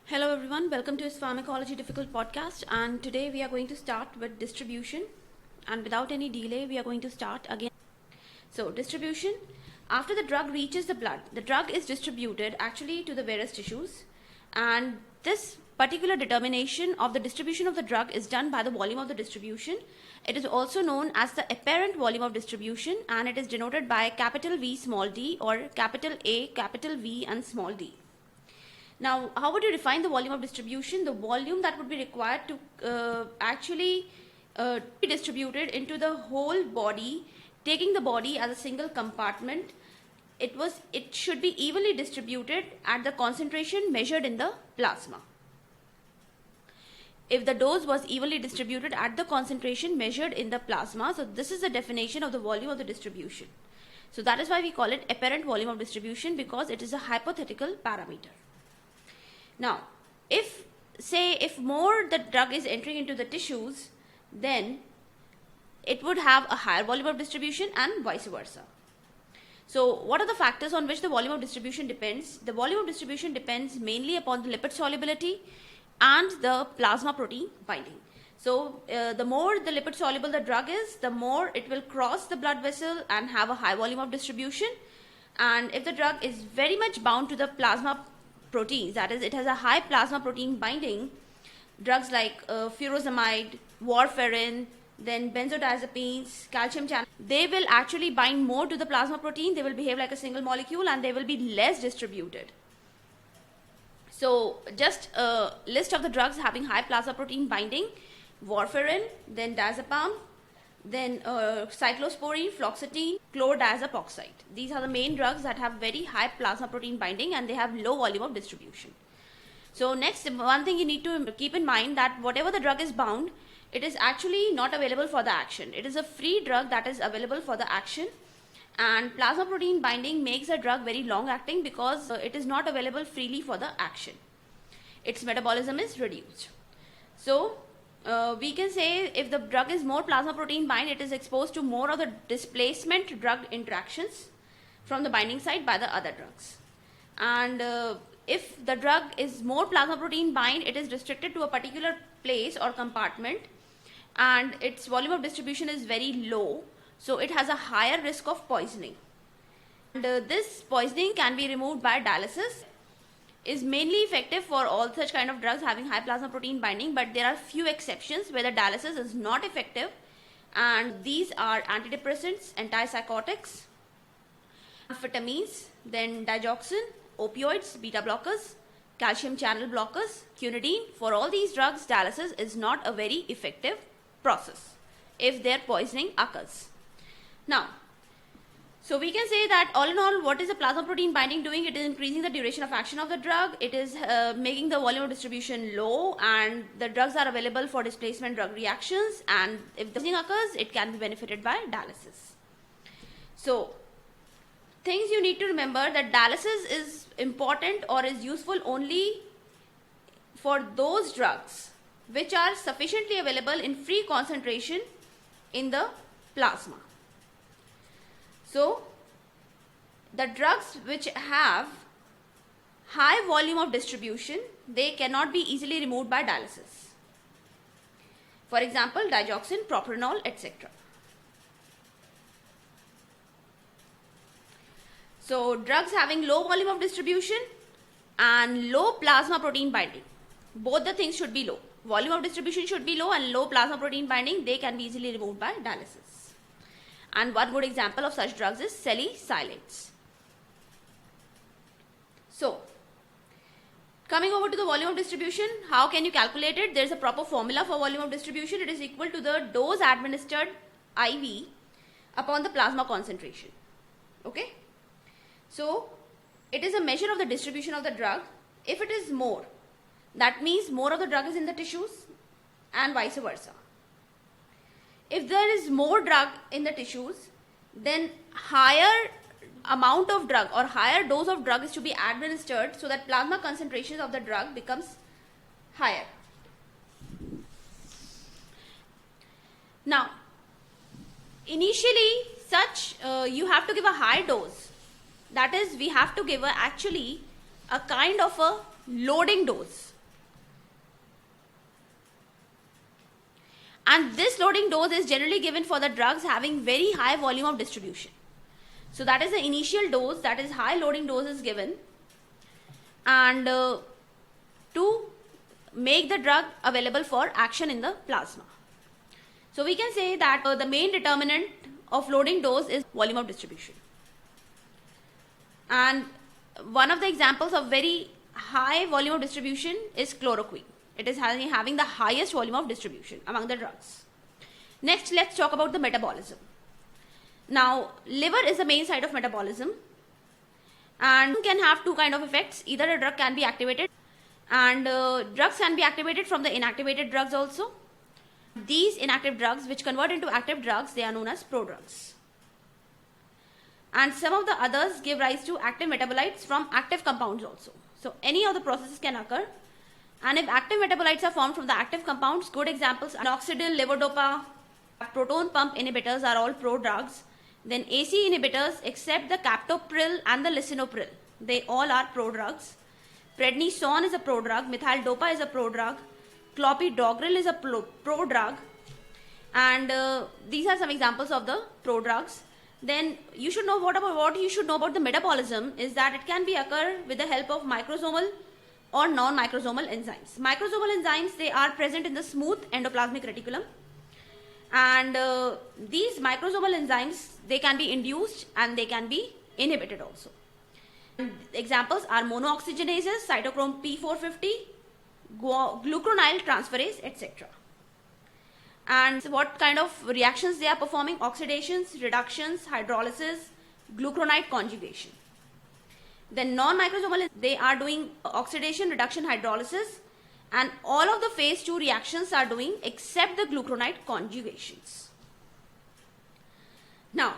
Hello everyone, welcome to this Pharmacology Difficult podcast, and today we are going to start with distribution, and without any delay we are going to start again. So distribution, after the drug reaches the blood, the drug is distributed actually to the various tissues, and this particular determination of the distribution of the drug is done by the volume of the distribution. It is also known as the apparent volume of distribution, and it is denoted by capital V small d or capital A, capital V and small d. Now, how would you define the volume of distribution? The volume that would be required to be distributed into the whole body, taking the body as a single compartment. It should be evenly distributed at the concentration measured in the plasma. If the dose was evenly distributed at the concentration measured in the plasma, so this is the definition of the volume of the distribution. So that is why we call it apparent volume of distribution, because it is a hypothetical parameter. Now, if more the drug is entering into the tissues, then it would have a higher volume of distribution and vice versa. So what are the factors on which the volume of distribution depends? The volume of distribution depends mainly upon the lipid solubility and the plasma protein binding. So the more the lipid soluble the drug is, the more it will cross the blood vessel and have a high volume of distribution. And if the drug is very much bound to the plasma proteins, that is, it has a high plasma protein binding, drugs like furosemide, warfarin, then benzodiazepines, calcium channel, they will actually bind more to the plasma protein. They will behave like a single molecule and they will be less distributed. So just a list of the drugs having high plasma protein binding: warfarin, then diazepam, then cyclosporine, fluoxetine, chlordiazepoxide. These are the main drugs that have very high plasma protein binding and they have low volume of distribution. So next, one thing you need to keep in mind, that whatever the drug is bound, it is actually not available for the action. It is a free drug that is available for the action, and plasma protein binding makes the drug very long acting because it is not available freely for the action. Its metabolism is reduced. So we can say if the drug is more plasma protein bind, it is exposed to more of the displacement drug interactions from the binding site by the other drugs. And if the drug is more plasma protein bind, it is restricted to a particular place or compartment, and its volume of distribution is very low, so it has a higher risk of poisoning. And this poisoning can be removed by dialysis. Is mainly effective for all such kind of drugs having high plasma protein binding, but there are few exceptions where the dialysis is not effective, and these are antidepressants, antipsychotics, amphetamines, then digoxin, opioids, beta blockers, calcium channel blockers, quinidine. For all these drugs, dialysis is not a very effective process if their poisoning occurs. Now, so we can say that all in all, what is the plasma protein binding doing? It is increasing the duration of action of the drug. It is making the volume of distribution low, and the drugs are available for displacement drug reactions, and if the poisoning occurs, it can be benefited by dialysis. So things you need to remember, that dialysis is important or is useful only for those drugs which are sufficiently available in free concentration in the plasma. So the drugs which have high volume of distribution, they cannot be easily removed by dialysis. For example, digoxin, propranolol, etc. So drugs having low volume of distribution and low plasma protein binding, both the things should be low. Volume of distribution should be low and low plasma protein binding, they can be easily removed by dialysis. And one good example of such drugs is salicylates. So, coming over to the volume of distribution, how can you calculate it? There is a proper formula for volume of distribution. It is equal to the dose administered IV upon the plasma concentration. Okay? So, it is a measure of the distribution of the drug. If it is more, that means more of the drug is in the tissues, and vice versa. If there is more drug in the tissues, then higher amount of drug or higher dose of drug is to be administered so that plasma concentrations of the drug becomes higher. Now, initially you have to give a high dose. That is, we have to give actually a kind of a loading dose. And this loading dose is generally given for the drugs having very high volume of distribution. So that is the initial dose, that is high loading dose is given, and to make the drug available for action in the plasma. So we can say that the main determinant of loading dose is volume of distribution. And one of the examples of very high volume of distribution is chloroquine. It is having the highest volume of distribution among the drugs. Next, let's talk about the metabolism. Now, liver is the main site of metabolism and can have two kind of effects. Either a drug can be activated, and drugs can be activated from the inactivated drugs also. These inactive drugs which convert into active drugs, they are known as prodrugs. And some of the others give rise to active metabolites from active compounds also. So any of the processes can occur. And if active metabolites are formed from the active compounds, good examples are minoxidil, levodopa, proton pump inhibitors are all prodrugs. Then AC inhibitors, except the captopril and the lisinopril, they all are prodrugs. Prednisone is a prodrug, methyl dopa is a prodrug, clopidogrel is a prodrug, and these are some examples of the prodrugs. Then you should know what you should know about the metabolism is that it can be occur with the help of microsomal or non-microsomal enzymes. Microsomal enzymes, they are present in the smooth endoplasmic reticulum, and these microsomal enzymes, they can be induced and they can be inhibited also. And examples are monooxygenases, cytochrome P450, glucuronyl transferase, etc. And what kind of reactions they are performing? Oxidations, reductions, hydrolysis, glucuronide conjugation. Then non-microsomal, they are doing oxidation, reduction, hydrolysis, and all of the phase 2 reactions are doing except the glucuronide conjugations. Now,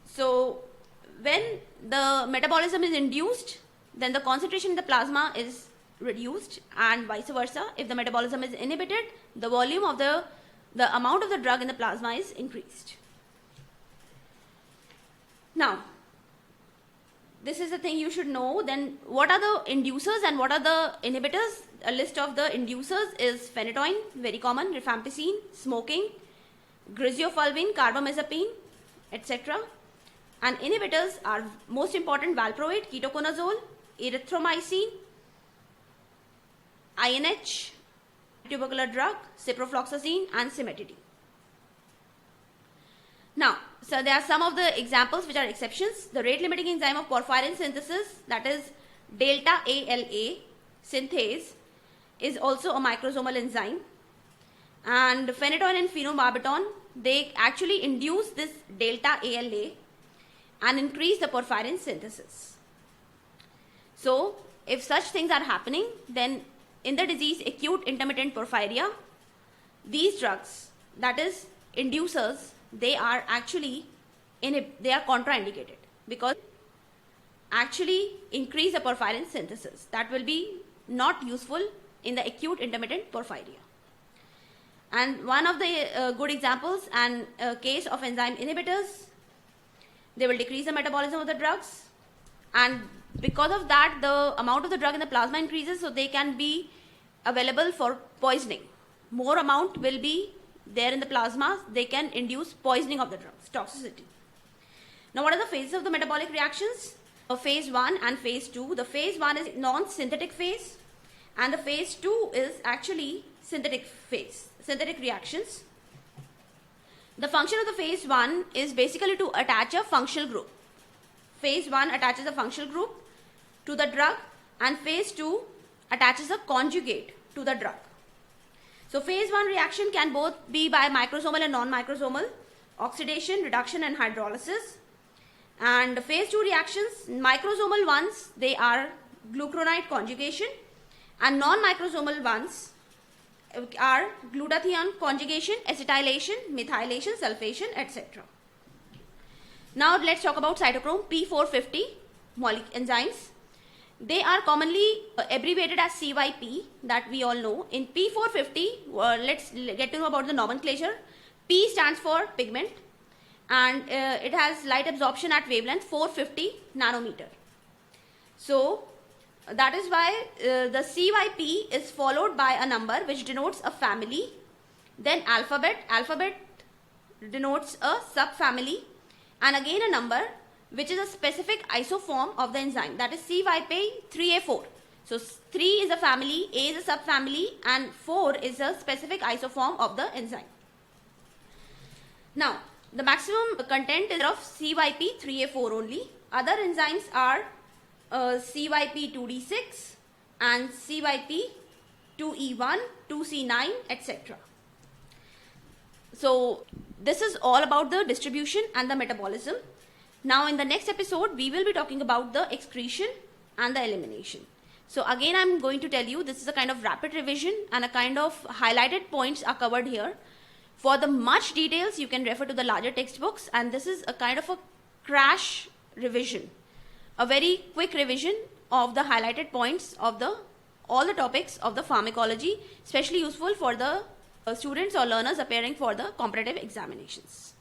so when the metabolism is induced, then the concentration in the plasma is reduced, and vice versa. If the metabolism is inhibited, the volume of the amount of the drug in the plasma is increased. Now, this is the thing you should know. Then what are the inducers and what are the inhibitors? A list of the inducers is phenytoin, very common, rifampicin, smoking, griseofulvin, carbamazepine, etc. And inhibitors are most important: valproate, ketoconazole, erythromycin, INH, tubercular drug, ciprofloxacin, and cimetidine. Now, so there are some of the examples which are exceptions. The rate limiting enzyme of porphyrin synthesis, that is delta ALA synthase, is also a microsomal enzyme. And phenytoin and phenobarbital, they actually induce this delta ALA and increase the porphyrin synthesis. So, if such things are happening, then in the disease acute intermittent porphyria, these drugs, that is inducers, they are actually they are contraindicated because actually increase the porphyrin synthesis. That will be not useful in the acute intermittent porphyria. And one of the good examples and case of enzyme inhibitors, they will decrease the metabolism of the drugs, and because of that the amount of the drug in the plasma increases, so they can be available for poisoning. More amount will be there in the plasma, they can induce poisoning of the drugs, toxicity. Now what are the phases of the metabolic reactions? Phase 1 and phase 2. The phase 1 is non-synthetic phase and the phase 2 is actually synthetic phase, synthetic reactions. The function of the phase 1 is basically to attach a functional group. Phase 1 attaches a functional group to the drug and phase 2 attaches a conjugate to the drug. So phase 1 reaction can both be by microsomal and non-microsomal, oxidation, reduction and hydrolysis. And phase 2 reactions, microsomal ones, they are glucuronide conjugation, and non-microsomal ones are glutathione conjugation, acetylation, methylation, sulfation, etc. Now let's talk about cytochrome P450 enzymes. They are commonly abbreviated as CYP, that we all know. In P450, let's get to know about the nomenclature. P stands for pigment and it has light absorption at wavelength 450 nanometer. So that is why the CYP is followed by a number which denotes a family, Then alphabet. Alphabet denotes a subfamily, and again a number which is a specific isoform of the enzyme, that is CYP3A4. So 3 is a family, A is a subfamily, and 4 is a specific isoform of the enzyme. Now, the maximum content is of CYP3A4 only. Other enzymes are CYP2D6 and CYP2E1, 2C9, etc. So, this is all about the distribution and the metabolism. Now, in the next episode, we will be talking about the excretion and the elimination. So, again, I am going to tell you this is a kind of rapid revision and a kind of highlighted points are covered here. For the much details, you can refer to the larger textbooks, and this is a kind of a crash revision, a very quick revision of the highlighted points of all the topics of the pharmacology, especially useful for the students or learners appearing for the competitive examinations.